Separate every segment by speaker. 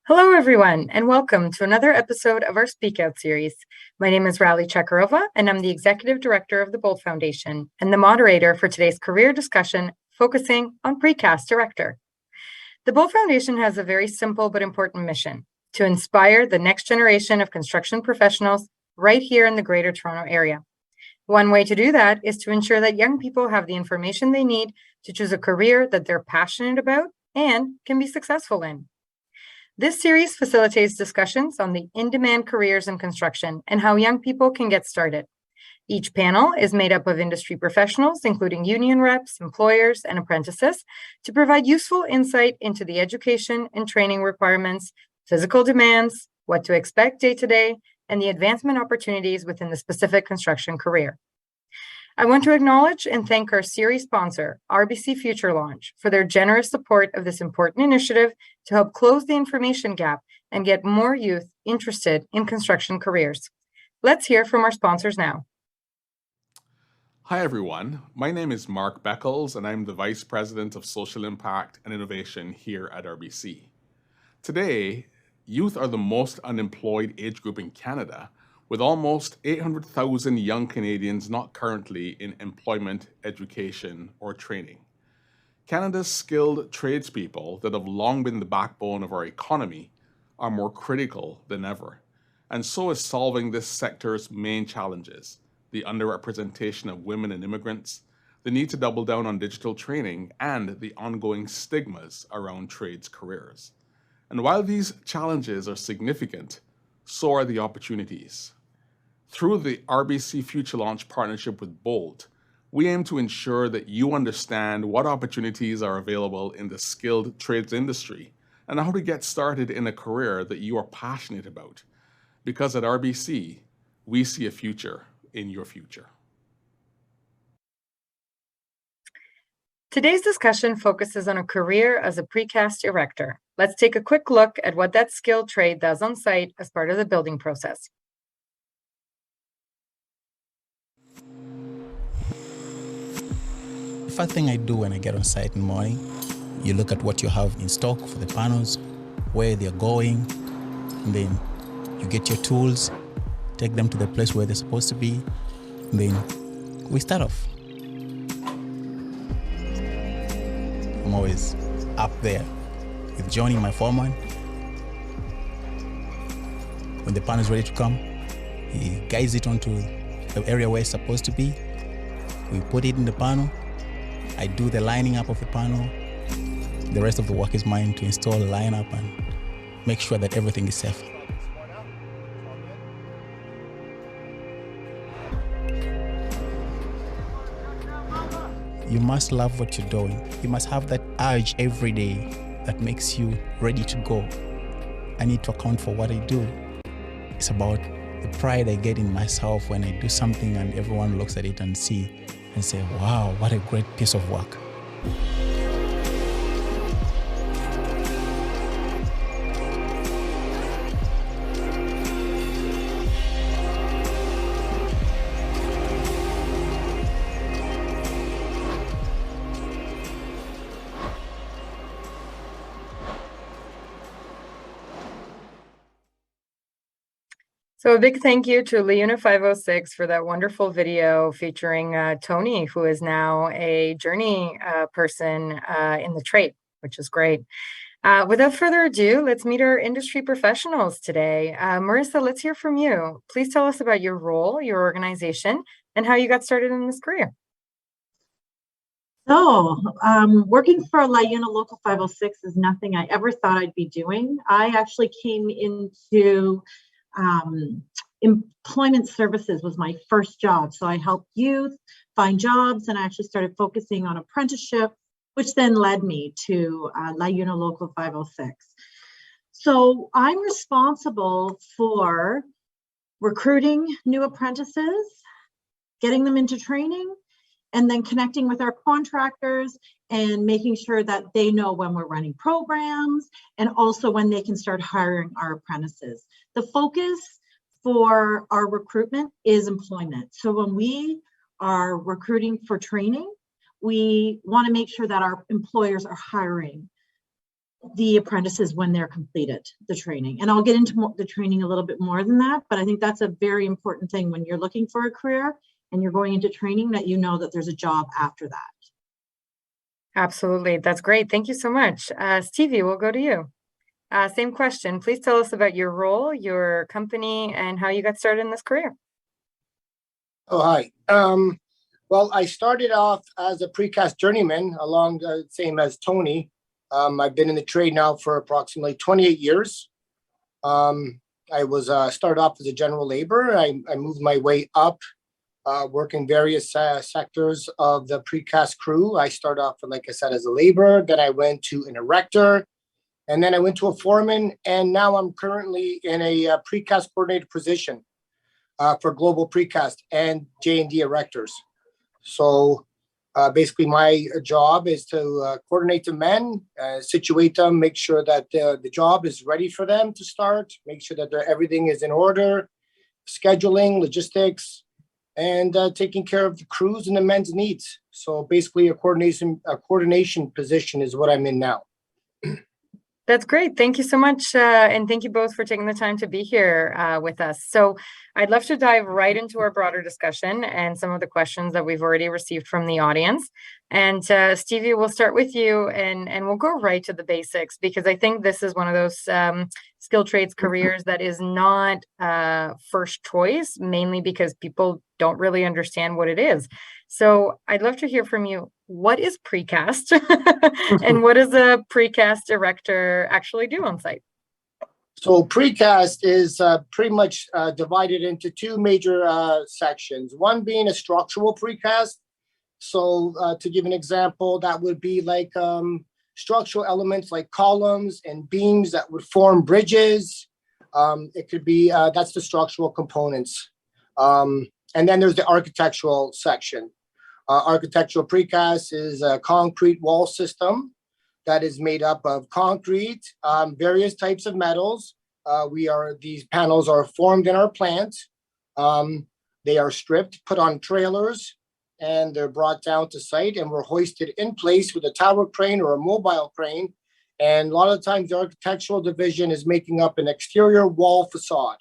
Speaker 1: Hello, everyone, and welcome to another episode of our SpeakOut series. My name is Rally Chekarova, and I'm the Executive Director of the Bolt Foundation and the moderator for today's career discussion focusing on Precast Erector. The Bolt Foundation has a very simple but important mission: to inspire the next generation of construction professionals right here in the Greater Toronto Area. One way to do that is to ensure that young people have the information they need to choose a career that they're passionate about and can be successful in. This series facilitates discussions on the in-demand careers in construction and how young people can get started. Each panel is made up of industry professionals, including union reps, employers, and apprentices, to provide useful insight into the education and training requirements, physical demands, what to expect day to day, and the advancement opportunities within the specific construction career. I want to acknowledge and thank our series sponsor, RBC Future Launch, for their generous support of this important initiative to help close the information gap and get more youth interested in construction careers. Let's hear from our sponsors now.
Speaker 2: Hi, everyone. My name is Mark Beckles, and I'm the Vice President of Social Impact and Innovation here at RBC. Today, youth are the most unemployed age group in Canada, with almost 800,000 young Canadians not currently in employment, education, or training. Canada's skilled tradespeople that have long been the backbone of our economy are more critical than ever, and so is solving this sector's main challenges: the underrepresentation of women and immigrants, the need to double down on digital training, and the ongoing stigmas around trades careers. And while these challenges are significant, so are the opportunities. Through the RBC Future Launch partnership with Bolt, we aim to ensure that you understand what opportunities are available in the skilled trades industry and how to get started in a career that you are passionate about. Because at RBC, we see a future in your future.
Speaker 1: Today's discussion focuses on a career as a precast erector. Let's take a quick look at what that skilled trade does on site as part of the building process.
Speaker 3: The first thing I do when I get on site in the morning, you look at what you have in stock for the panels, where they're going, and then you get your tools, take them to the place where they're supposed to be, and then we start off. I'm always up there with Johnny, my foreman. When the panel is ready to come, he guides it onto the area where it's supposed to be. We put it in the panel. I do the lining up of the panel. The rest of the work is mine to install the lineup and make sure that everything is safe. You must love what you're doing. You must have that urge every day that makes you ready to go. I need to account for what I do. It's about the pride I get in myself when I do something and everyone looks at it and say, wow, what a great piece of work.
Speaker 1: So a big thank you to Leuna 506 for that wonderful video featuring Tony, who is now a journey person in the trade, which is great. Without further ado, let's meet our industry professionals today. Marissa, let's hear from you. Please tell us about your role, your organization, and how you got started in this career.
Speaker 4: So, working for LiUNA Local 506 is nothing I ever thought I'd be doing. I actually came into employment services was my first job. So I helped youth find jobs, and I actually started focusing on apprenticeship, which then led me to LiUNA Local 506. So I'm responsible for recruiting new apprentices, getting them into training, and then connecting with our contractors and making sure that they know when we're running programs and also when they can start hiring our apprentices. The focus for our recruitment is employment. So when we are recruiting for training, we want to make sure that our employers are hiring the apprentices when they're completed the training. And I'll get into the training a little bit more than that, but I think that's a very important thing when you're looking for a career and you're going into training, that you know that there's a job after that.
Speaker 1: Absolutely. That's great. Thank you so much. Stevie, we'll go to you. Same question. Please tell us about your role, your company, and how you got started in this career.
Speaker 5: Oh, hi. Well, I started off as a precast journeyman along the same as Tony. I've been in the trade now for approximately 28 years. I was started off as a general laborer. I moved my way up, working various sectors of the precast crew. I started off, like I said, as a laborer. Then I went to an erector, and then I went to a foreman. And now I'm currently in a precast coordinator position for Global Precast and J&D Erectors. So basically my job is to coordinate the men, situate them, make sure that the job is ready for them to start, make sure that everything is in order, scheduling, logistics, and taking care of the crews and the men's needs. So basically a coordination position is what I'm in now.
Speaker 1: That's great. Thank you so much. And thank you both for taking the time to be here with us. So I'd love to dive right into our broader discussion and some of the questions that we've already received from the audience. And Stevie, we'll start with you and we'll go right to the basics, because I think this is one of those skilled trades careers that is not first choice, mainly because people don't really understand what it is. So I'd love to hear from you. What is precast and what does a precast erector actually do on site?
Speaker 5: So precast is pretty much divided into two major sections, one being a structural precast. So to give an example, that would be like structural elements like columns and beams that would form bridges. It could be, that's the structural components. And then there's the architectural section. Architectural precast is a concrete wall system that is made up of concrete, various types of metals. These panels are formed in our plant. They are stripped, put on trailers, and they're brought down to site, and we're hoisted in place with a tower crane or a mobile crane. And a lot of times the architectural division is making up an exterior wall facade.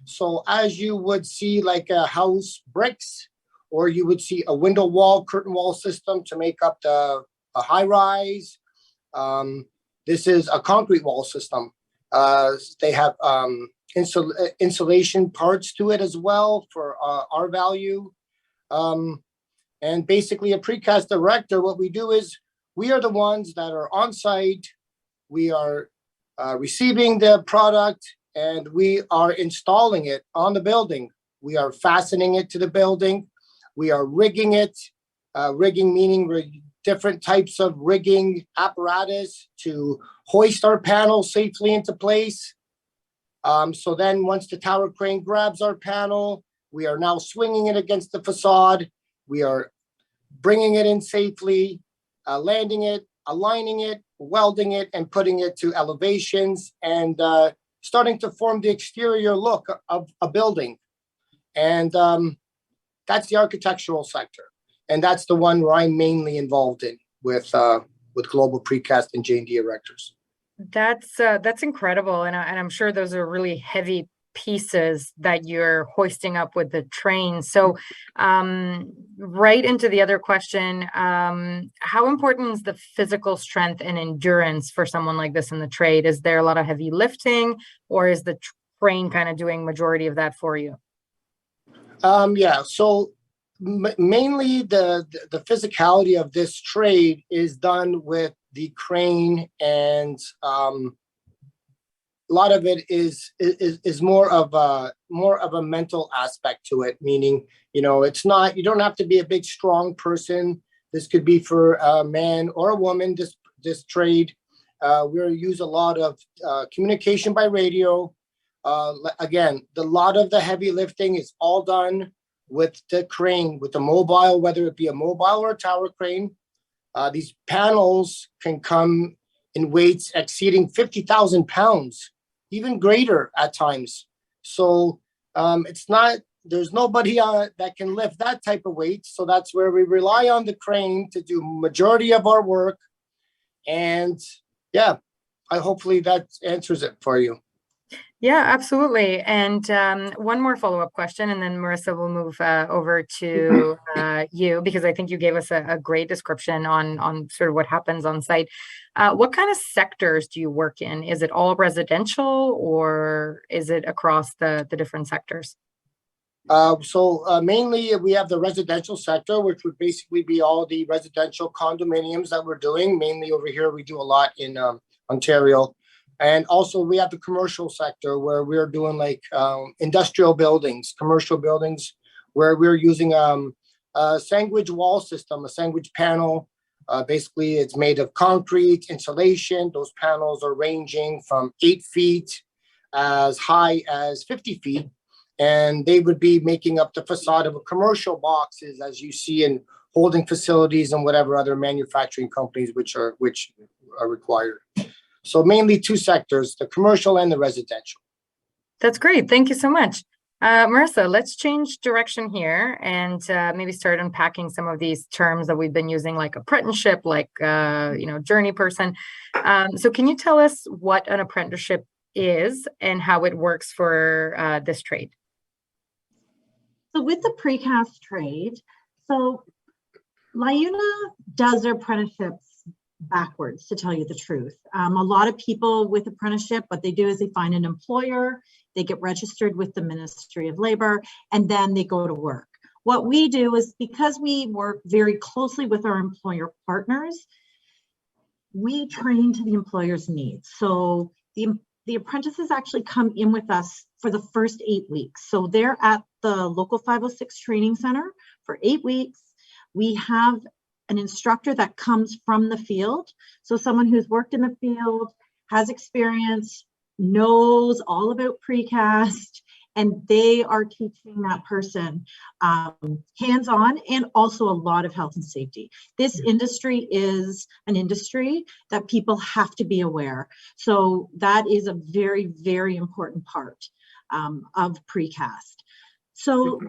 Speaker 5: So as you would see like a house bricks, or you would see a window wall, curtain wall system to make up a high rise. This is a concrete wall system. They have insulation parts to it as well for our value. And basically a precast erector, what we do is we are the ones that are on site. We are receiving the product and we are installing it on the building. We are fastening it to the building. We are rigging it, rigging meaning different types of rigging apparatus to hoist our panel safely into place. So then once the tower crane grabs our panel, we are now swinging it against the facade. We are bringing it in safely, landing it, aligning it, welding it, and putting it to elevations and starting to form the exterior look of a building. And that's the architectural sector, and that's the one where I'm mainly involved in with Global Precast and J&D Erectors.
Speaker 1: That's incredible, and I'm sure those are really heavy pieces that you're hoisting up with the train. So, right into the other question: how important is the physical strength and endurance for someone like this in the trade? Is there a lot of heavy lifting, or is the train kind of doing majority of that for you?
Speaker 5: Yeah, so mainly the physicality of this trade is done with the crane, and a lot of it is more of a mental aspect to it. Meaning, you don't have to be a big strong person. This could be for a man or a woman. This trade, we use a lot of communication by radio. Again, a lot of the heavy lifting is all done with the crane, with the mobile, whether it be a mobile or a tower crane. These panels can come in weights exceeding 50,000 pounds, even greater at times. So there's nobody that can lift that type of weight. So that's where we rely on the crane to do majority of our work. And yeah, hopefully that answers it for you.
Speaker 1: Yeah, absolutely. And one more follow-up question, and then Marissa will move over to you, because I think you gave us a great description on sort of what happens on site. What kind of sectors do you work in? Is it all residential, or is it across the different sectors?
Speaker 5: Mainly we have the residential sector, which would basically be all the residential condominiums that we're doing. Mainly over here, we do a lot in Ontario. And also we have the commercial sector where we're doing like industrial buildings, commercial buildings, where we're using a sandwich wall system, a sandwich panel. Basically, it's made of concrete insulation. Those panels are ranging from 8 feet as high as 50 feet. And they would be making up the facade of a commercial boxes, as you see in holding facilities and whatever other manufacturing companies which are required. So mainly two sectors, the commercial and the residential.
Speaker 1: That's great. Thank you so much. Marissa, let's change direction here and maybe start unpacking some of these terms that we've been using, like apprenticeship, like, journey person. So can you tell us what an apprenticeship is and how it works for this trade?
Speaker 4: So with the precast trade, so LiUNA does their apprenticeships backwards, to tell you the truth. A lot of people with apprenticeship, what they do is they find an employer, they get registered with the Ministry of Labor, and then they go to work. What we do is, because we work very closely with our employer partners, we train to the employer's needs. So the apprentices actually come in with us for the first 8 weeks. So they're at the local 506 training center for 8 weeks. We have an instructor that comes from the field. So someone who's worked in the field, has experience, knows all about precast, and they are teaching that person hands-on and also a lot of health and safety. This industry is an industry that people have to be aware. So that is a very, very important part of precast. So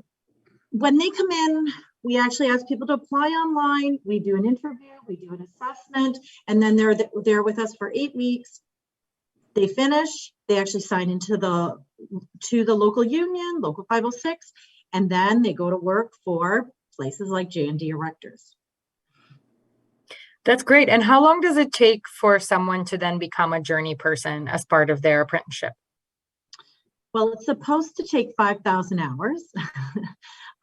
Speaker 4: when they come in, we actually ask people to apply online. We do an interview, we do an assessment, and then they're there with us for 8 weeks. They finish, they actually sign into the local union, local 506, and then they go to work for places like J&D Erectors.
Speaker 1: That's great. And how long does it take for someone to then become a journey person as part of their apprenticeship?
Speaker 4: Well, it's supposed to take 5,000 hours.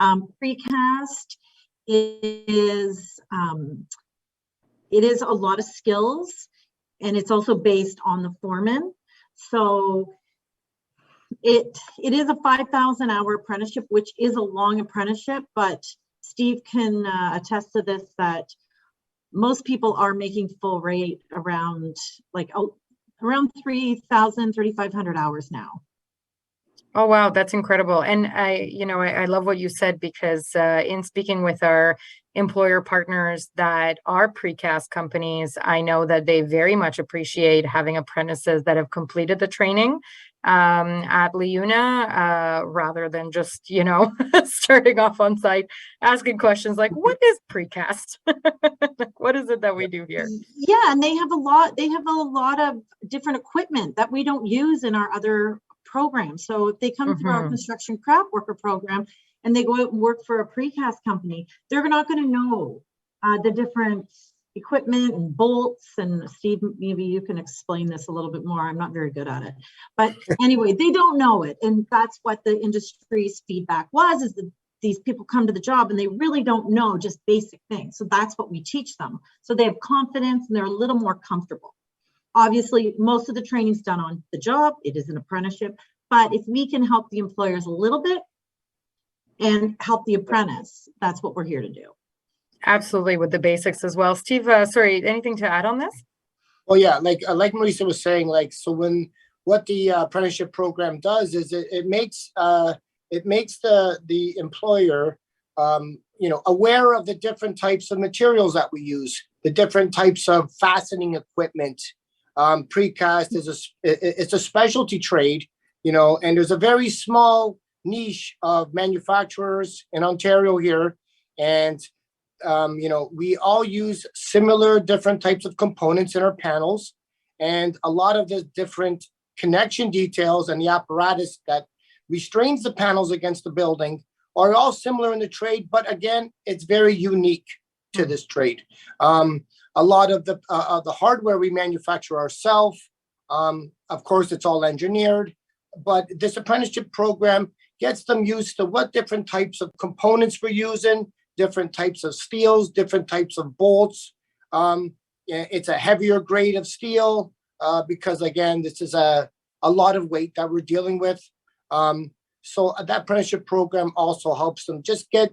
Speaker 4: Precast is a lot of skills, and it's also based on the foreman. So it is a 5,000 hour apprenticeship, which is a long apprenticeship, but Steve can attest to this, that most people are making full rate around 3,000, 3,500 hours now.
Speaker 1: Oh, wow. That's incredible. And I love what you said, because in speaking with our employer partners that are precast companies, I know that they very much appreciate having apprentices that have completed the training at LiUNA, rather than just, starting off on site, asking questions like, what is precast? What is it that we do here?
Speaker 4: Yeah, and they have a lot of different equipment that we don't use in our other programs. So if they come through our construction craft worker program and they go out and work for a precast company, they're not going to know the different equipment and bolts. And Steve, maybe you can explain this a little bit more. I'm not very good at it, but anyway, they don't know it. And that's what the industry's feedback was, is that these people come to the job and they really don't know just basic things. So that's what we teach them. So they have confidence and they're a little more comfortable. Obviously, most of the training's done on the job. It is an apprenticeship, but if we can help the employers a little bit and help the apprentice, that's what we're here to do.
Speaker 1: Absolutely, with the basics as well. Steve, sorry, anything to add on this?
Speaker 5: Well, yeah, like Marissa was saying, what the apprenticeship program does is it makes the employer aware of the different types of materials that we use, the different types of fastening equipment. Precast it's a specialty trade, and there's a very small niche of manufacturers in Ontario here, and we all use similar different types of components in our panels, and a lot of the different connection details and the apparatus that restrains the panels against the building are all similar in the trade, but again, it's very unique to this trade. A lot of the hardware we manufacture ourselves. Of course, it's all engineered, but this apprenticeship program gets them used to what different types of components we're using, different types of steels, different types of bolts. It's a heavier grade of steel because, again, this is a lot of weight that we're dealing with. So that apprenticeship program also helps them just get,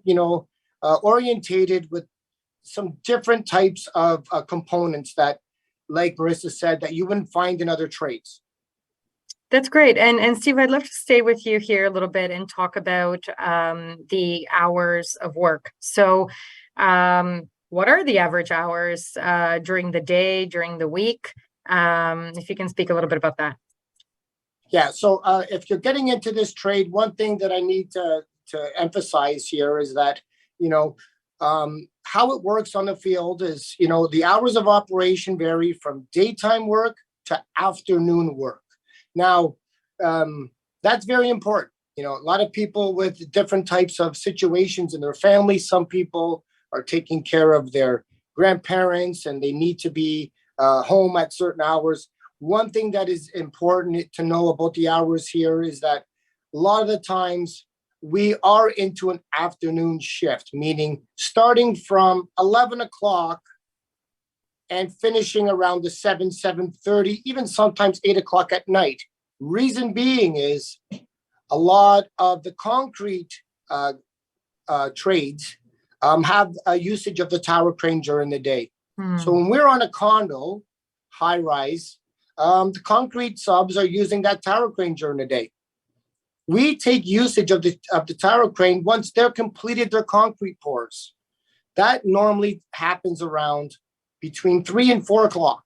Speaker 5: orientated with some different types of components that, like Marissa said, that you wouldn't find in other trades.
Speaker 1: That's great. And Steve, I'd love to stay with you here a little bit and talk about the hours of work. So what are the average hours during the day, during the week? If you can speak a little bit about that.
Speaker 5: Yeah, so if you're getting into this trade, one thing that I need to emphasize here is that, how it works on the field is, the hours of operation vary from daytime work to afternoon work. Now, that's very important. A lot of people with different types of situations in their families, some people are taking care of their grandparents and they need to be home at certain hours. One thing that is important to know about the hours here is that a lot of the times we are into an afternoon shift, meaning starting from 11 o'clock and finishing around the 7:30, even sometimes 8 o'clock at night. Reason being is a lot of the concrete trades have a usage of the tower crane during the day. So when we're on a condo, high rise, the concrete subs are using that tower crane during the day. We take usage of the tower crane once they're completed their concrete pours. That normally happens around between 3 and 4 o'clock.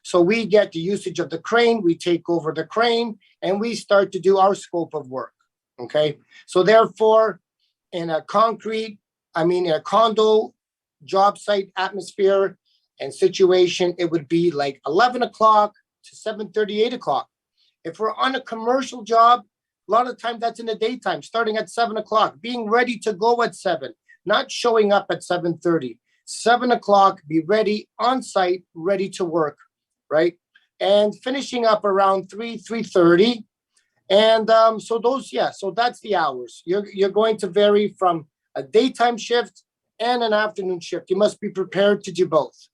Speaker 5: So we get the usage of the crane, we take over the crane, and we start to do our scope of work, okay? So therefore, in a condo job site atmosphere and situation, it would be like 11 o'clock to 7:30, 8 o'clock. If we're on a commercial job, a lot of the time that's in the daytime, starting at 7 o'clock, being ready to go at 7, not showing up at 7:30. 7 o'clock, be ready on site, ready to work, right? And finishing up around 3:30. And so that's the hours. You're going to vary from a daytime shift and an afternoon shift. You must be prepared to do both.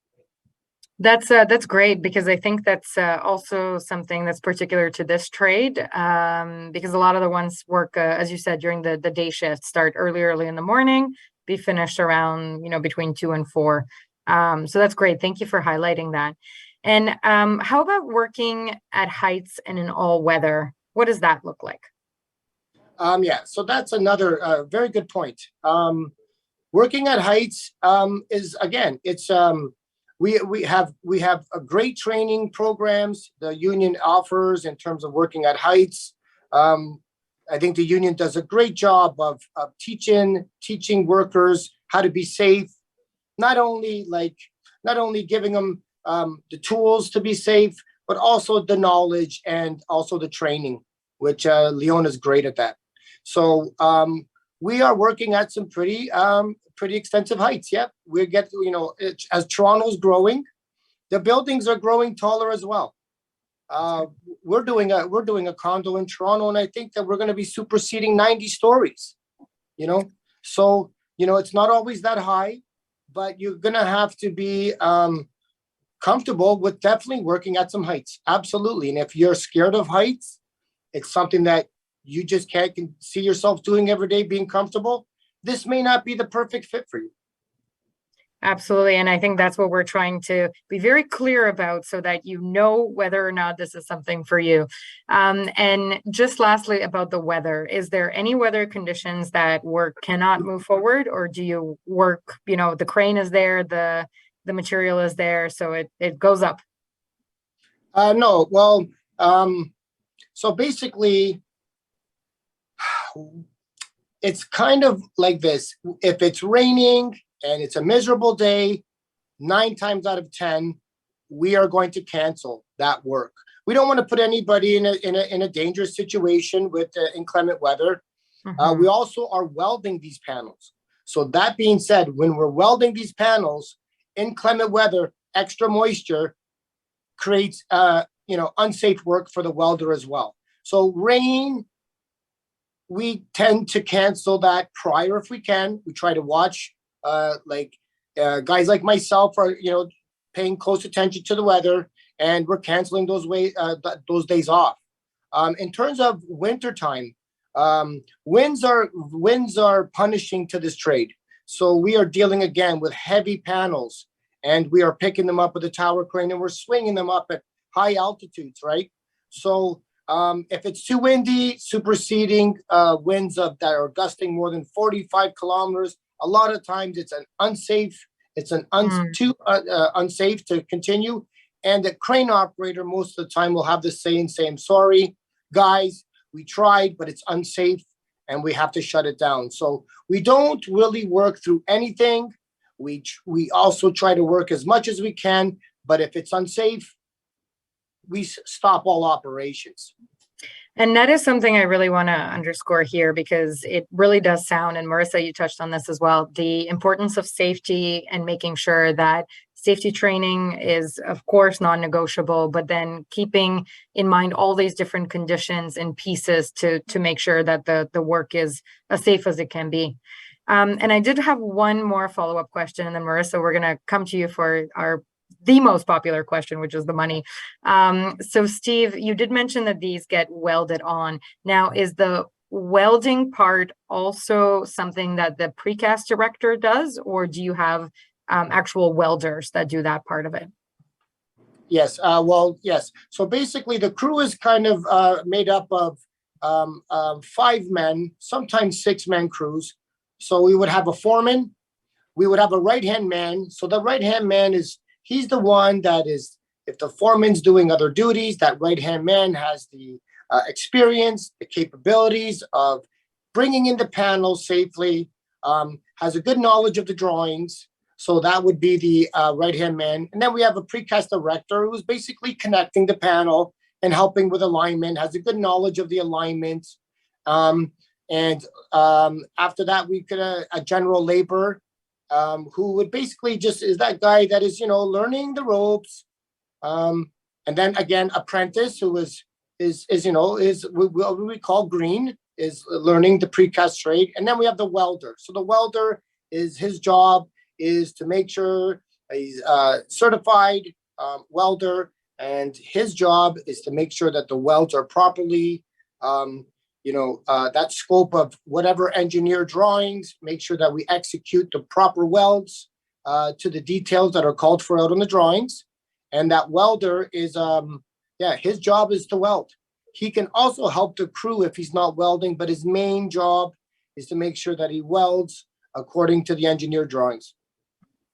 Speaker 1: That's great, because I think that's also something that's particular to this trade, because a lot of the ones work, as you said, during the day shift, start early in the morning, be finished around, between 2 and 4. So that's great. Thank you for highlighting that. And how about working at heights and in all weather? What does that look like?
Speaker 5: So that's another very good point. Working at heights is, again, it's we have a great training programs the union offers in terms of working at heights. I think the union does a great job of teaching workers how to be safe, not only giving them the tools to be safe, but also the knowledge and also the training, which Leon is great at that. So we are working at some pretty extensive heights. Yep, we get, as Toronto's growing, the buildings are growing taller as well. We're doing a condo in Toronto, and I think that we're going to be superseding 90 stories. So it's not always that high, but you're going to have to be comfortable with definitely working at some heights. Absolutely. And if you're scared of heights, it's something that you just can't see yourself doing every day, being comfortable, this may not be the perfect fit for you.
Speaker 1: Absolutely. And I think that's what we're trying to be very clear about, so that you know whether or not this is something for you. And just lastly, about the weather, is there any weather conditions that work cannot move forward, or do you work, the crane is there, the material is there, so it goes up?
Speaker 5: No, well, so basically, it's kind of like this. If it's raining and it's a miserable day, 9 times out of 10, we are going to cancel that work. We don't want to put anybody in a dangerous situation with inclement weather. We also are welding these panels. So that being said, when we're welding these panels, inclement weather, extra moisture creates unsafe work for the welder as well. So rain, we tend to cancel that prior if we can. We try to watch, guys like myself are, paying close attention to the weather, and we're canceling those days off. In terms of wintertime, winds are punishing to this trade. So we are dealing again with heavy panels, and we are picking them up with a tower crane, and we're swinging them up at high altitudes, right? So if it's too windy, superseding winds that are gusting more than 45 kilometers, a lot of times it's unsafe to continue. And the crane operator most of the time will have the saying, sorry, guys, we tried, but it's unsafe and we have to shut it down. So we don't really work through anything. We also try to work as much as we can, but if it's unsafe, we stop all operations.
Speaker 1: And that is something I really want to underscore here, because it really does sound, and Marissa, you touched on this as well, the importance of safety and making sure that safety training is, of course, non-negotiable, but then keeping in mind all these different conditions and pieces to make sure that the work is as safe as it can be. And I did have one more follow-up question, and then Marissa, we're going to come to you for the most popular question, which is the money. So Steve, you did mention that these get welded on. Now, is the welding part also something that the Precast Erector does, or do you have actual welders that do that part of it?
Speaker 5: Yes. Yes. So basically the crew is kind of made up of 5 men, sometimes 6-man crews. So we would have a foreman, we would have a right-hand man. So the right-hand man he's the one that is, if the foreman's doing other duties, that right-hand man has the experience, the capabilities of bringing in the panel safely, has a good knowledge of the drawings. So that would be the right-hand man. And then we have a Precast Erector who's basically connecting the panel and helping with alignment, has a good knowledge of the alignment. And after that, we could a general laborer, who would basically just is that guy that is, learning the ropes. And then again, apprentice, who is what we call green, is learning the precast trade. And then we have the welder. So the welder his job is to make sure he's a certified welder, and his job is to make sure that the welds are properly, that scope of whatever engineer drawings, make sure that we execute the proper welds to the details that are called for out on the drawings. And that welder is, his job is to weld. He can also help the crew if he's not welding, but his main job is to make sure that he welds according to the engineer drawings.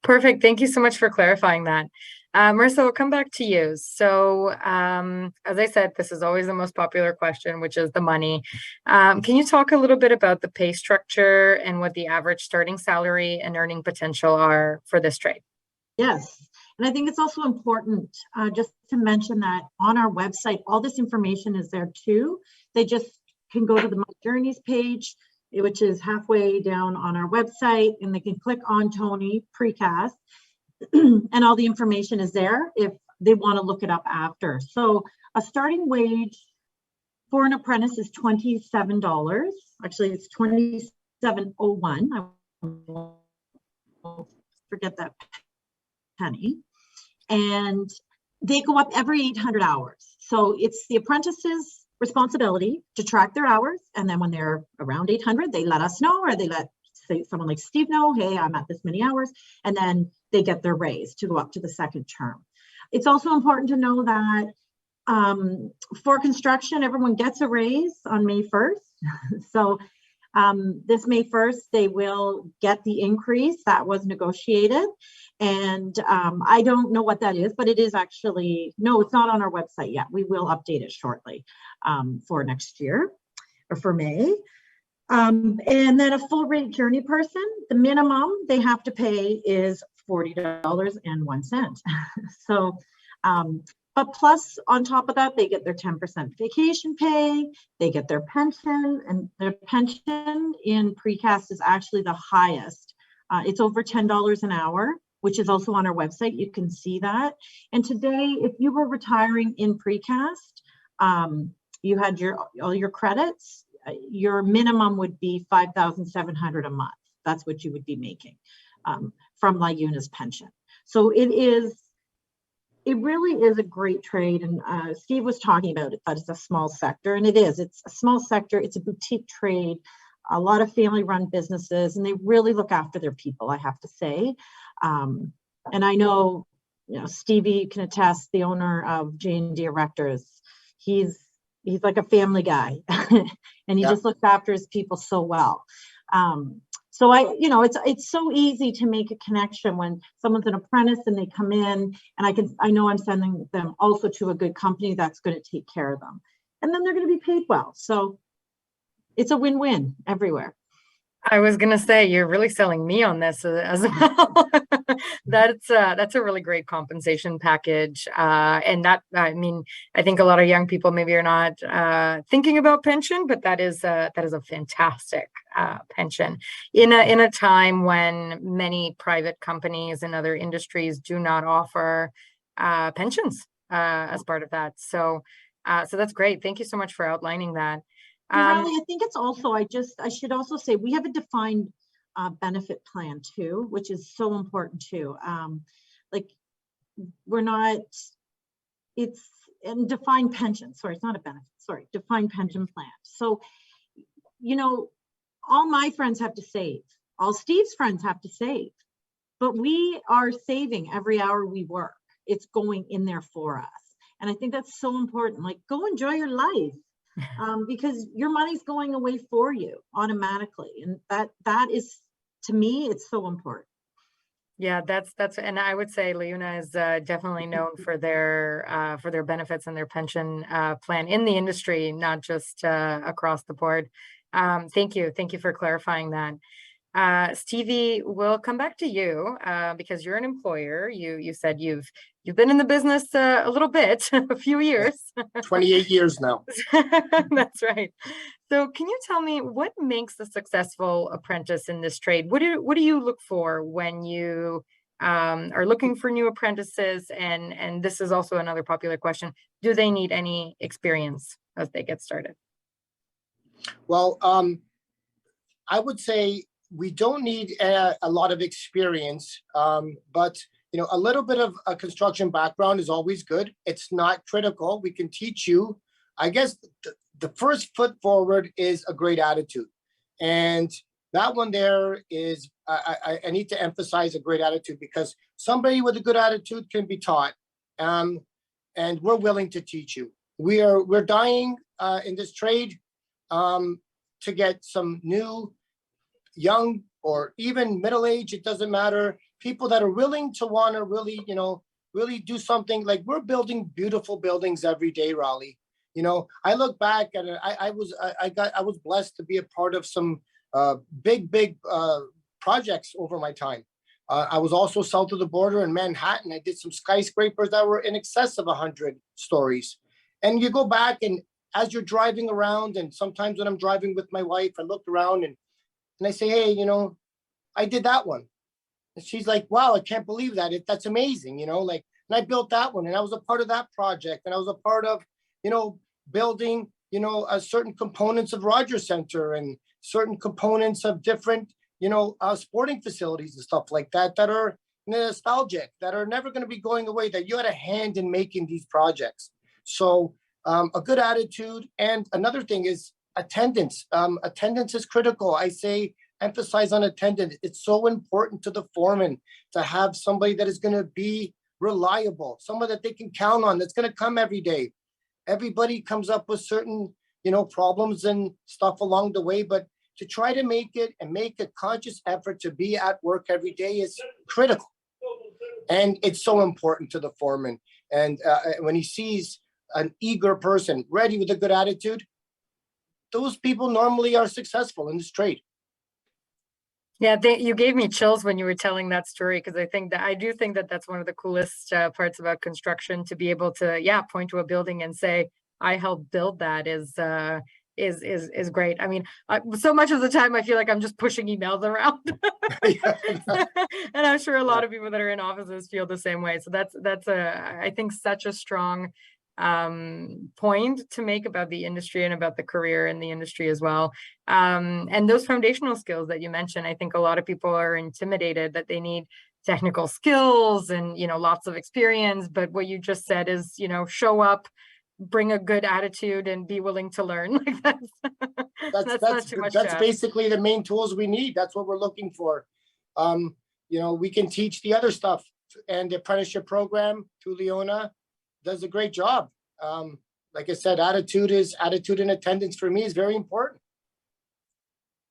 Speaker 1: Perfect. Thank you so much for clarifying that. Marissa, we'll come back to you. So, as I said, this is always the most popular question, which is the money. Can you talk a little bit about the pay structure and what the average starting salary and earning potential are for this trade?
Speaker 4: Yes. And I think it's also important just to mention that on our website, all this information is there too. They just can go to the My Journeys page, which is halfway down on our website, and they can click on Tony Precast, and all the information is there if they want to look it up after. So a starting wage for an apprentice is $27. Actually, it's $27.01. I won't forget that penny. And they go up every 800 hours. So it's the apprentice's responsibility to track their hours, and then when they're around 800, they let us know, or they let someone like Steve know, hey, I'm at this many hours, and then they get their raise to go up to the second term. It's also important to know that for construction, everyone gets a raise on May 1st. So this May 1st, they will get the increase that was negotiated. And I don't know what that is, but it is actually, no, it's not on our website yet. We will update it shortly for next year or for May. And then a full rate journey person, the minimum they have to pay is $40.01. So But plus, on top of that, they get their 10% vacation pay, they get their pension, and their pension in precast is actually the highest. It's over $10 an hour, which is also on our website. You can see that. And today, if you were retiring in precast, you had all your credits, your minimum would be $5,700 a month. That's what you would be making from LiUNA's pension. So it really is a great trade. And Steve was talking about it, that it's a small sector, and it is. It's a small sector. It's a boutique trade, a lot of family-run businesses, and they really look after their people, I have to say. And I know, Stevie can attest, the owner of J&D Erectors, he's like a family guy, and he just looks after his people so well. So it's so easy to make a connection when someone's an apprentice and they come in, and I know I'm sending them also to a good company that's going to take care of them, and then they're going to be paid well. So it's a win-win everywhere.
Speaker 1: I was going to say, you're really selling me on this as well. That's a really great compensation package. And that, I think a lot of young people maybe are not thinking about pension, but that is a fantastic pension in a time when many private companies and other industries do not offer pensions as part of that. So that's great. Thank you so much for outlining that.
Speaker 4: Riley, I think it's also, I should also say, we have a defined benefit plan too, which is so important too. And defined pension, sorry, it's not a benefit, sorry, defined pension plan. So, all my friends have to save, all Steve's friends have to save, but we are saving every hour we work. It's going in there for us. And I think that's so important. Like, go enjoy your life. Because your money's going away for you automatically, and that is, to me, it's so important.
Speaker 1: Yeah, that's and I would say LiUNA is definitely known for their benefits and their pension plan in the industry, not just across the board. Thank you for clarifying that. Stevie, we'll come back to you because you're an employer. You said you've been in the business a little bit, a few years.
Speaker 5: 28 years now.
Speaker 1: That's right. So can you tell me what makes a successful apprentice in this trade? What do you look for when you are looking for new apprentices? And this is also another popular question. Do they need any experience as they get started?
Speaker 5: Well, I would say we don't need a lot of experience, but a little bit of a construction background is always good. It's not critical. We can teach you. I guess the first foot forward is a great attitude, and that one there is I need to emphasize a great attitude, because somebody with a good attitude can be taught, and we're willing to teach you. We're dying in this trade to get some new, young, or even middle age, it doesn't matter, people that are willing to want to really do something. Like, we're building beautiful buildings every day, Raleigh. I look back at it, I was blessed to be a part of some big projects over my time. I was also south of the border in Manhattan. I did some skyscrapers that were in excess of 100 stories. And you go back, and as you're driving around, and sometimes when I'm driving with my wife, I look around and I say, hey, I did that one. And she's like, wow, I can't believe that. That's amazing, and I built that one, and I was a part of that project, and I was a part of, building, certain components of Rogers Center and certain components of different, sporting facilities and stuff like that are nostalgic, that are never going to be going away, that you had a hand in making these projects. So a good attitude. And another thing is attendance. Attendance is critical. I say emphasize on attendance. It's so important to the foreman to have somebody that is going to be reliable, someone that they can count on, that's going to come every day. Everybody comes up with certain, problems and stuff along the way, but to try to make it and make a conscious effort to be at work every day is critical. And it's so important to the foreman. And when he sees an eager person ready with a good attitude, those people normally are successful in this trade.
Speaker 1: Yeah, you gave me chills when you were telling that story, because I do think that that's one of the coolest parts about construction, to be able to, yeah, point to a building and say, I helped build that is great. I mean, so much of the time I feel like I'm just pushing emails around, and I'm sure a lot of people that are in offices feel the same way. So that's I think such a strong point to make about the industry and about the career in the industry as well. And those foundational skills that you mentioned, I think a lot of people are intimidated that they need technical skills and, lots of experience. But what you just said is, show up, bring a good attitude, and be willing to learn. Like that's not too much.
Speaker 5: That's basically the main tools we need. That's what we're looking for. We can teach the other stuff, and the apprenticeship program through Leona does a great job. Like I said, attitude and attendance for me is very important.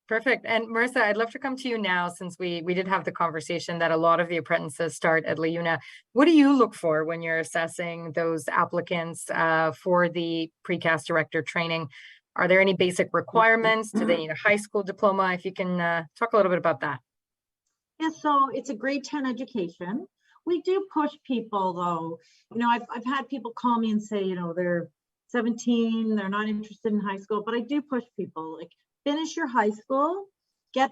Speaker 1: Perfect. And Marissa, I'd love to come to you now, since we did have the conversation that a lot of the apprentices start at LiUNA. What do you look for when you're assessing those applicants for the Precast Erector training? Are there any basic requirements? Do they need a high school diploma? If you can talk a little bit about that.
Speaker 4: Yeah, so it's a grade 10 education. We do push people, though. I've had people call me and say, they're 17, they're not interested in high school, but I do push people, like, finish your high school, get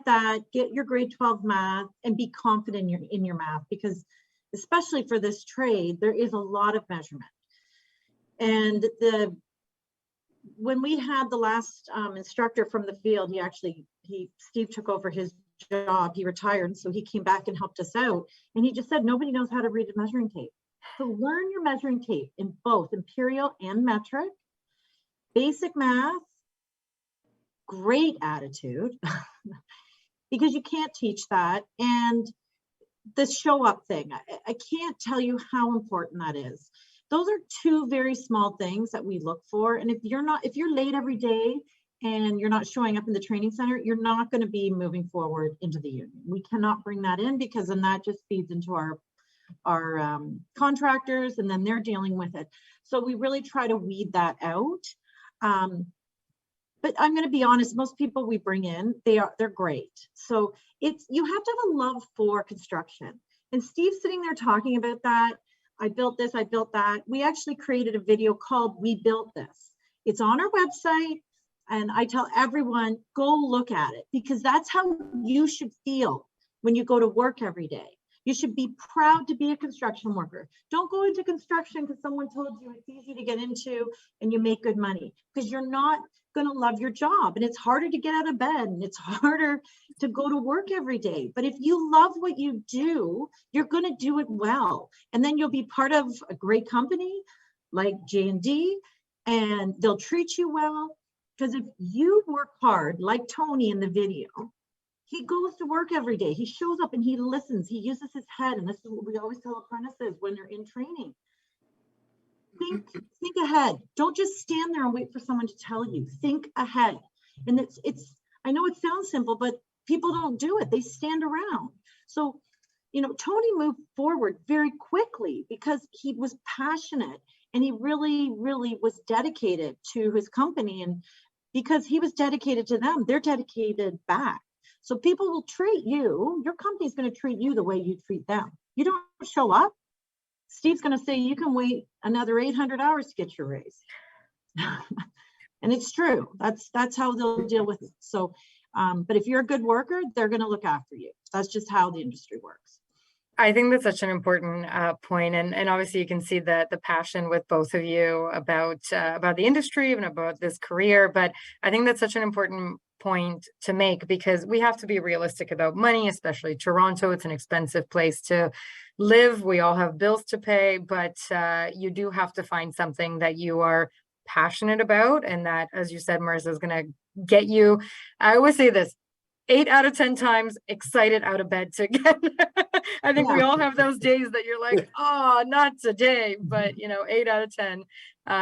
Speaker 4: your grade 12 math, and be confident in your math, because especially for this trade, there is a lot of measurement. And when we had the last instructor from the field, Steve took over his job, he retired, so he came back and helped us out, and he just said nobody knows how to read a measuring tape. So learn your measuring tape in both imperial and metric, basic math, great attitude, because you can't teach that, and the show up thing, I can't tell you how important that is. Those are two very small things that we look for, and if you're late every day and you're not showing up in the training center, you're not going to be moving forward into the union. We cannot bring that in, because then that just feeds into our contractors, and then they're dealing with it. So we really try to weed that out. But I'm going to be honest, most people we bring in, they're great. So you have to have a love for construction. And Steve's sitting there talking about that. I built this, I built that. We actually created a video called We Built This. It's on our website. And I tell everyone, go look at it, because that's how you should feel when you go to work every day. You should be proud to be a construction worker. Don't go into construction because someone told you it's easy to get into and you make good money, because you're not going to love your job, and it's harder to get out of bed, and it's harder to go to work every day. But if you love what you do, you're going to do it well. And then you'll be part of a great company like J&D, and they'll treat you well. Because if you work hard, like Tony in the video, he goes to work every day. He shows up and he listens. He uses his head. And this is what we always tell apprentices when they're in training. Think ahead. Don't just stand there and wait for someone to tell you. Think ahead. And I know it sounds simple, but people don't do it. They stand around. So, Tony moved forward very quickly because he was passionate, and he really, really was dedicated to his company. And because he was dedicated to them, they're dedicated back. So people will treat you, your company's going to treat you the way you treat them. You don't show up, Steve's going to say you can wait another 800 hours to get your raise. And it's true. That's how they'll deal with it. So, but if you're a good worker, they're going to look after you. That's just how the industry works.
Speaker 1: I think that's such an important point. And obviously you can see the passion with both of you about the industry and about this career. But I think that's such an important point to make, because we have to be realistic about money, especially Toronto. It's an expensive place to live. We all have bills to pay, but you do have to find something that you are passionate about, and that, as you said, Marissa, is going to get you, I always say this, 8 out of 10 times excited out of bed to get. I think we all have those days that you're like, oh, not today, but 8 out of 10,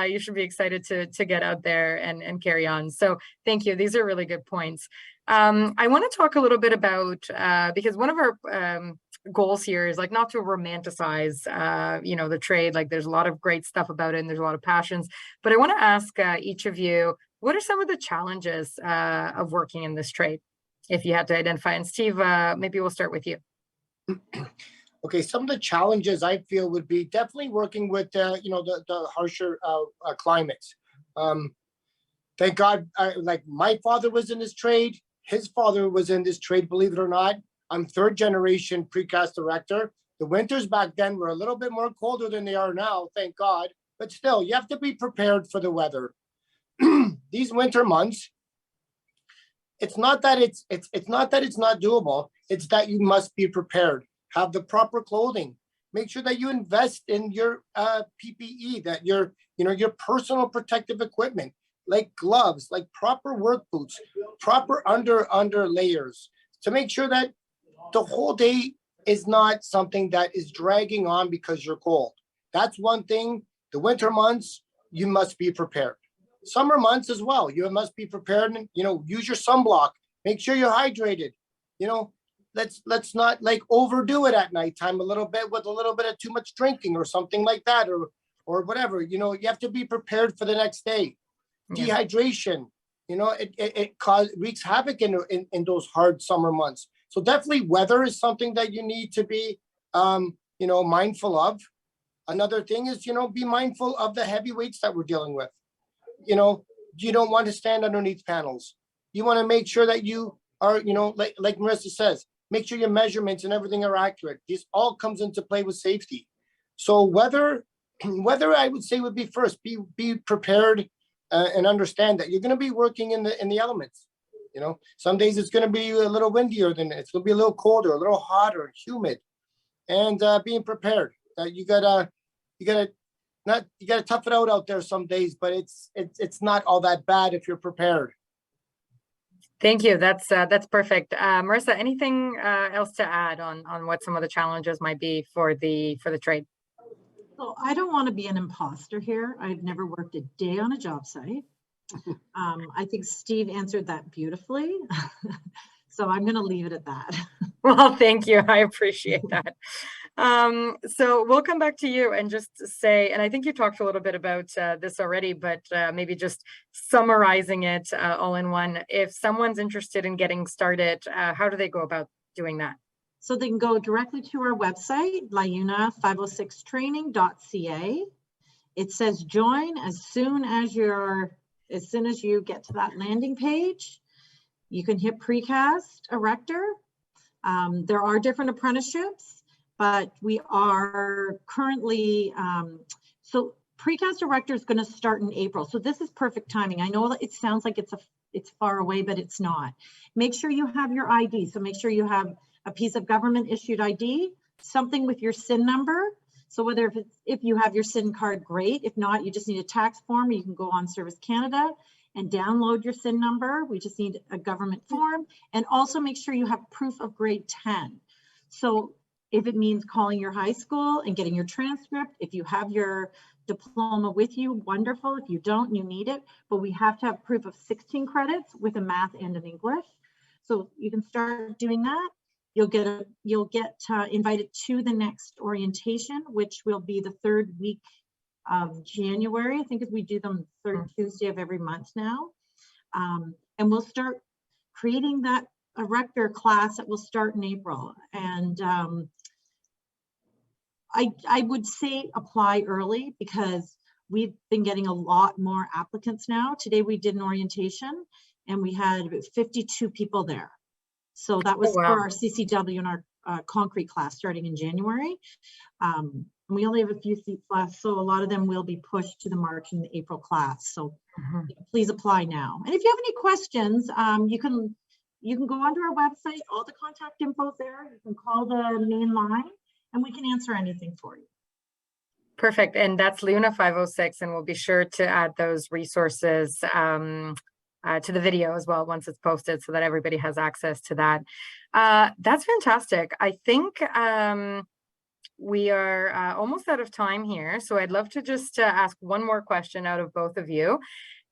Speaker 1: you should be excited to get out there and carry on. So thank you. These are really good points. I want to talk a little bit about, because one of our goals here is not to romanticize, the trade. There's a lot of great stuff about it, and there's a lot of passions, but I want to ask each of you, what are some of the challenges of working in this trade? if you had to identify. And Steve, maybe we'll start with you.
Speaker 5: Okay, some of the challenges I feel would be definitely working with the harsher climates. Thank God, like my father was in this trade, his father was in this trade, believe it or not. I'm third generation precast erector. The winters back then were a little bit more colder than they are now, thank God. But still, you have to be prepared for the weather. These winter months, it's not that it's not that it's not doable. It's that you must be prepared. Have the proper clothing. Make sure that you invest in your PPE, that your personal protective equipment, like gloves, like proper work boots, proper under layers, to make sure that the whole day is not something that is dragging on because you're cold. That's one thing. The winter months, you must be prepared. Summer months as well, you must be prepared and, use your sunblock. Make sure you're hydrated. Let's not like overdo it at nighttime a little bit with a little bit of too much drinking or something like that, or whatever. You have to be prepared for the next day. Yeah. Dehydration, it wreaks havoc in those hard summer months. So definitely weather is something that you need to be, mindful of. Another thing is, be mindful of the heavy weights that we're dealing with. You don't want to stand underneath panels. You want to make sure that you are, like Marissa says, make sure your measurements and everything are accurate. This all comes into play with safety. So weather I would say would be first. Be prepared and understand that you're going to be working in the elements. Some days it's going to be a little windier than it's going to be a little colder, a little hotter, humid, and being prepared. You gotta tough it out there some days, but it's not all that bad if you're prepared.
Speaker 1: Thank you. That's perfect. Marissa, anything else to add on what some of the challenges might be for the trade?
Speaker 4: So I don't want to be an imposter here. I've never worked a day on a job site. I think Steve answered that beautifully. So I'm going to leave it at that.
Speaker 1: Well, thank you. I appreciate that. So we'll come back to you and just say, and I think you talked a little bit about this already, but maybe just summarizing it all in one. If someone's interested in getting started, how do they go about doing that?
Speaker 4: So they can go directly to our website, liuna506training.ca. It says join as soon as you get to that landing page. You can hit Precast Erector. There are different apprenticeships, but we are currently, so Precast Erector is going to start in April. So this is perfect timing. I know that it sounds like it's far away, but it's not. Make sure you have your ID. So make sure you have a piece of government issued ID, something with your SIN number. So whether if you have your SIN card, great. If not, you just need a tax form. You can go on Service Canada and download your SIN number. We just need a government form, and also make sure you have proof of grade 10. So if it means calling your high school and getting your transcript, if you have your diploma with you, wonderful. If you don't, you need it, but we have to have proof of 16 credits with a math and an English. So you can start doing that. You'll get invited to the next orientation, which will be the third week of January. I think as we do them third Tuesday of every month now. And we'll start creating that erector class that will start in April. And I would say apply early because we've been getting a lot more applicants now. Today we did an orientation and we had 52 people there. So that was for our CCW and our concrete class starting in January. And we only have a few seats left, so a lot of them will be pushed to the March and the April class. So please apply now. And if you have any questions, you can go onto our website. All the contact info is there. You can call the main line, and we can answer anything for you.
Speaker 1: Perfect. And that's Luna 506, and we'll be sure to add those resources to the video as well once it's posted so that everybody has access to that. That's fantastic. I think we are almost out of time here. So I'd love to just ask one more question out of both of you.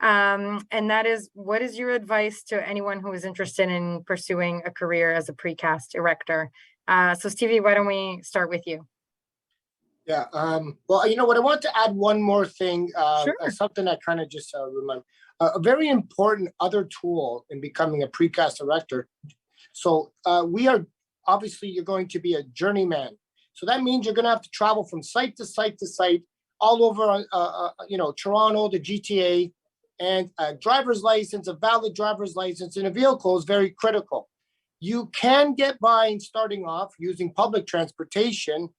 Speaker 1: And that is, what is your advice to anyone who is interested in pursuing a career as a precast erector? So Stevie, why don't we start with you?
Speaker 5: Yeah, well, you know what, I want to add one more thing,
Speaker 1: Sure.
Speaker 5: Something I kind of just remember. A very important other tool in becoming a precast erector So obviously you're going to be a journeyman. So that means you're going to have to travel from site to site to site all over, Toronto, the GTA, and a driver's license, a valid driver's license in a vehicle is very critical. You can get by in starting off using public transportation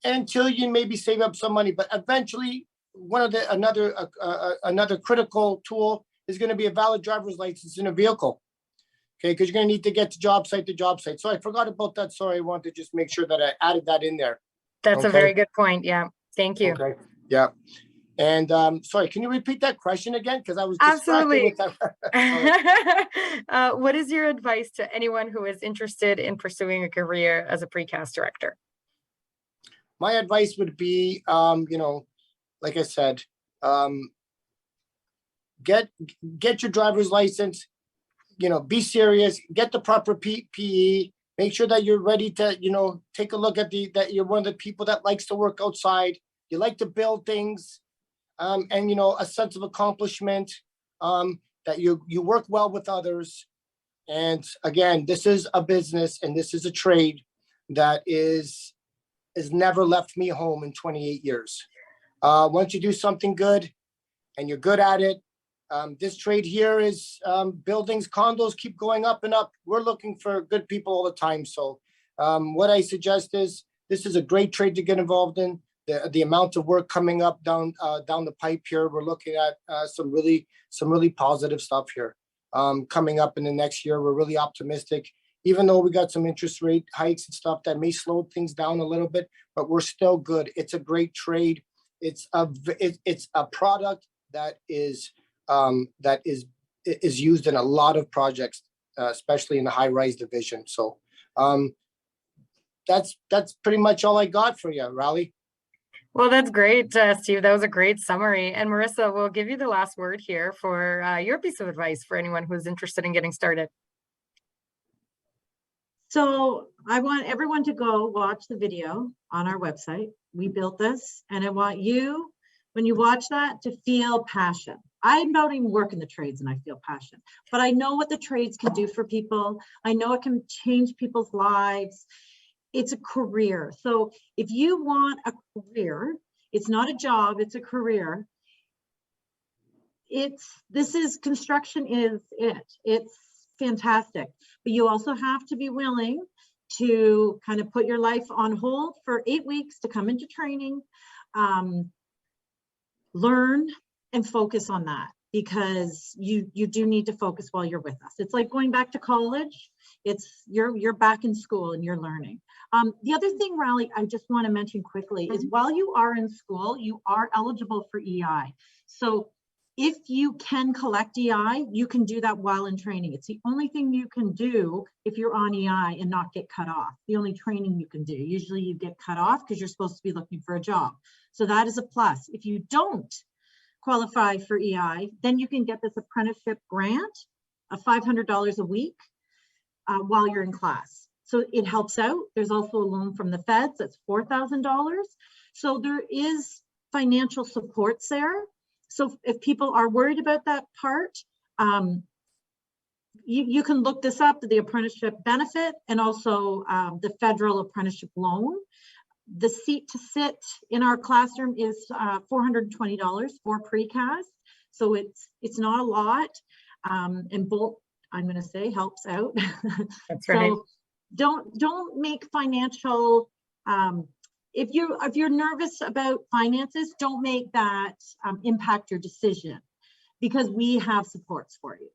Speaker 5: until you maybe save up some money, but eventually another critical tool is going to be a valid driver's license in a vehicle. Okay, because you're going to need to get to job site to job site. So I forgot about that. Sorry, I wanted to just make sure that I added that in there.
Speaker 1: That's a very good point. Yeah. Thank you.
Speaker 5: Okay. Yeah. And sorry, can you repeat that question again? Because I was
Speaker 1: Absolutely.
Speaker 5: with that.
Speaker 1: What is your advice to anyone who is interested in pursuing a career as a precast director?
Speaker 5: My advice would be, like I said, get your driver's license. Be serious. Get the proper PE. Make sure that you're ready to, take a look at that you're one of the people that likes to work outside. You like to build things, and a sense of accomplishment. That you work well with others. And again, this is a business and this is a trade that has never left me home in 28 years. Once you do something good and you're good at it, this trade here is buildings, condos keep going up and up. We're looking for good people all the time. So what I suggest is this is a great trade to get involved in. The amount of work coming up down the pipe here, we're looking at some really positive stuff here coming up in the next year. We're really optimistic, even though we got some interest rate hikes and stuff that may slow things down a little bit, but we're still good. It's a great trade. It's a product that is used in a lot of projects, especially in the high-rise division. So that's pretty much all I got for you, Raleigh.
Speaker 1: Well, that's great, Steve. That was a great summary. And Marissa, we'll give you the last word here for your piece of advice for anyone who's interested in getting started.
Speaker 4: So I want everyone to go watch the video on our website. We built this, and I want you, when you watch that, to feel passion. I don't even work in the trades and I feel passion, but I know what the trades can do for people. I know it can change people's lives. It's a career. So if you want a career, it's not a job, it's a career. Construction is it. It's fantastic, but you also have to be willing to kind of put your life on hold for 8 weeks to come into training, learn and focus on that, because you do need to focus while you're with us. It's like going back to college. You're back in school and you're learning. The other thing, Raleigh, I just want to mention quickly is while you are in school, you are eligible for EI. So if you can collect EI, you can do that while in training. It's the only thing you can do if you're on EI and not get cut off. The only training you can do. Usually you get cut off because you're supposed to be looking for a job. So that is a plus. If you don't qualify for EI, then you can get this apprenticeship grant of $500 a week while you're in class. So it helps out. There's also a loan from the feds that's $4,000. So there is financial supports there. So if people are worried about that part, you can look this up, the apprenticeship benefit, and also the federal apprenticeship loan. The seat to sit in our classroom is $420 for precast. So it's not a lot. And Bolt, I'm going to say, helps out.
Speaker 1: That's right.
Speaker 4: So don't make financial, if you're nervous about finances, don't make that impact your decision, because we have supports for you.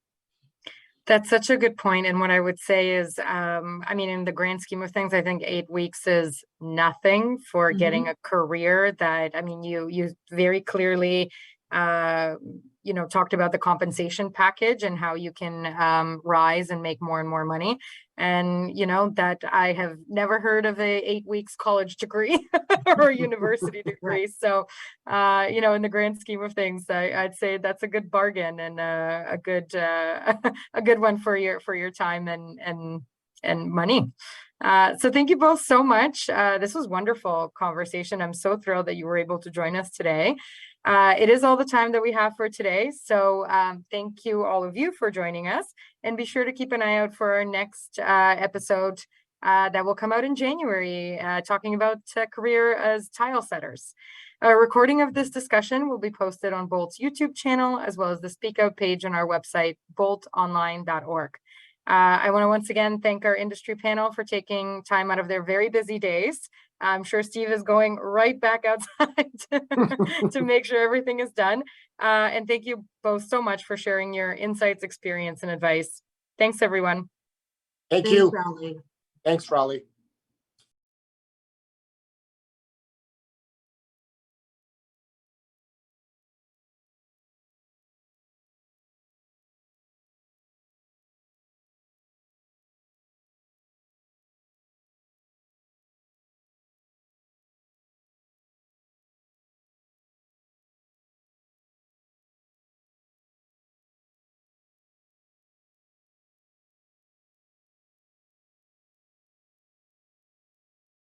Speaker 1: That's such a good point. And what I would say is, I mean, in the grand scheme of things, I think 8 weeks is nothing for getting a career that, I mean, you very clearly, talked about the compensation package and how you can rise and make more and more money. And, that I have never heard of a 8 weeks college degree or a university degree. So, in the grand scheme of things, I'd say that's a good bargain and a good one for your time and money. So thank you both so much. This was wonderful conversation. I'm so thrilled that you were able to join us today. It is all the time that we have for today. So thank you, all of you, for joining us. And be sure to keep an eye out for our next episode that will come out in January, talking about career as tile setters. A recording of this discussion will be posted on Bolt's YouTube channel, as well as the SpeakOut page on our website, boltonline.org. I want to once again thank our industry panel for taking time out of their very busy days. I'm sure Steve is going right back outside to make sure everything is done. And thank you both so much for sharing your insights, experience, and advice. Thanks, everyone.
Speaker 5: Thank
Speaker 4: Thanks,
Speaker 5: you.
Speaker 4: Raleigh.
Speaker 5: Thanks, Raleigh.